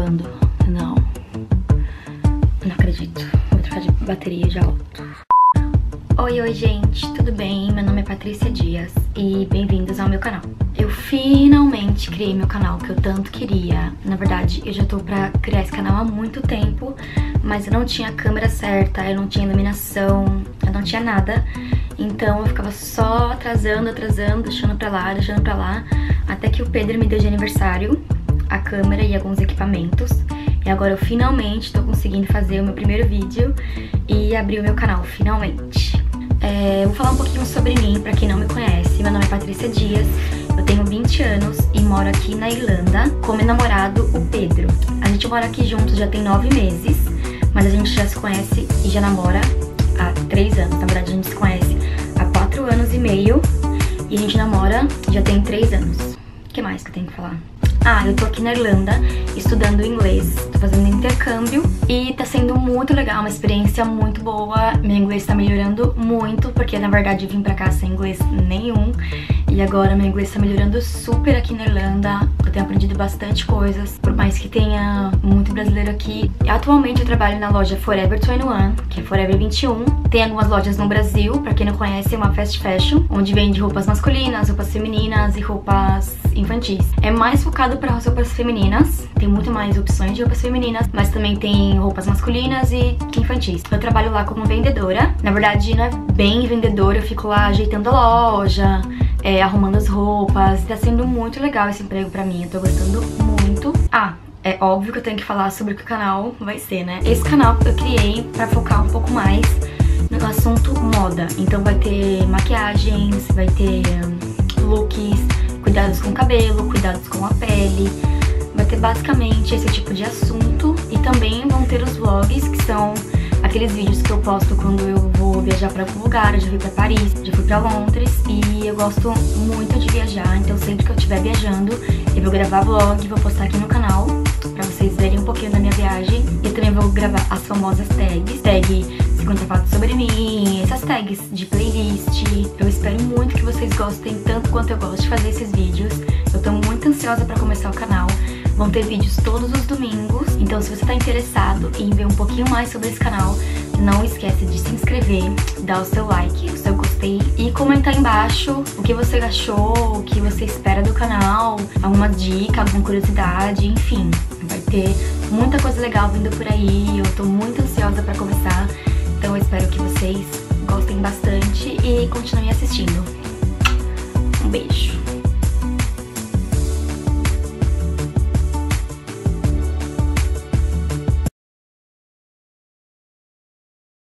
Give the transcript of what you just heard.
gravando. Não acredito. Vou trocar de bateria de alto. Oi, gente, tudo bem? Meu nome é Patrícia Dias e bem-vindos ao meu canal. Eu finalmente criei meu canal que eu tanto queria. Na verdade, eu já tô pra criar esse canal há muito tempo, mas eu não tinha a câmera certa, eu não tinha iluminação, eu não tinha nada. Então eu ficava só atrasando, deixando pra lá, até que o Pedro me deu de aniversário a câmera e alguns equipamentos. E agora eu finalmente tô conseguindo fazer o meu primeiro vídeo e abrir o meu canal, finalmente. Vou falar um pouquinho sobre mim, pra quem não me conhece. Meu nome é Patrícia Dias, eu tenho 20 anos e moro aqui na Irlanda com meu namorado, o Pedro. A gente mora aqui juntos já tem 9 meses, mas a gente já se conhece e já namora há 3 anos. Na verdade, a gente se conhece há 4 anos e meio e a gente namora já tem 3 anos. O que mais que eu tenho que falar? Eu tô aqui na Irlanda estudando inglês, tô fazendo intercâmbio e tá sendo muito legal, uma experiência muito boa. Meu inglês tá melhorando muito, porque na verdade eu vim pra cá sem inglês nenhum e agora meu inglês tá melhorando super aqui na Irlanda. Eu tenho aprendido bastante coisas, por mais que tenha muito brasileiro aqui. Atualmente eu trabalho na loja Forever 21, que é Forever 21. Tem algumas lojas no Brasil, pra quem não conhece, é uma fast fashion, onde vende roupas masculinas, roupas femininas e roupas infantis. É mais focado para roupas femininas, tem muito mais opções de roupas femininas, mas também tem roupas masculinas e infantis. Eu trabalho lá como vendedora, na verdade não é bem vendedora, eu fico lá ajeitando a loja, arrumando as roupas, tá sendo muito legal esse emprego pra mim, eu tô gostando muito. É óbvio que eu tenho que falar sobre o que o canal vai ser, né? Esse canal eu criei pra focar um pouco mais no assunto moda, então vai ter maquiagens, vai ter looks, cuidados com o cabelo, cuidados com a pele. Vai ter basicamente esse tipo de assunto. E também vão ter os vlogs, que são aqueles vídeos que eu posto quando eu vou viajar pra algum lugar. Eu já fui pra Paris, já fui pra Londres e eu gosto muito de viajar. Então sempre que eu estiver viajando, eu vou gravar vlog e vou postar aqui no canal pra vocês verem um pouquinho da minha viagem. E também vou gravar as famosas tags, tag 50 fatos sobre mim, essas tags de playlist. Eu espero muito que vocês gostem tanto quanto eu gosto de fazer esses vídeos. Eu tô muito ansiosa pra começar o canal. Vão ter vídeos todos os domingos, então se você tá interessado em ver um pouquinho mais sobre esse canal, não esquece de se inscrever, dar o seu like, o seu gostei e comentar aí embaixo o que você achou, o que você espera do canal, alguma dica, alguma curiosidade, enfim. Vai ter muita coisa legal vindo por aí, eu tô muito ansiosa pra começar, então eu espero que vocês gostem bastante e continuem assistindo. Um beijo!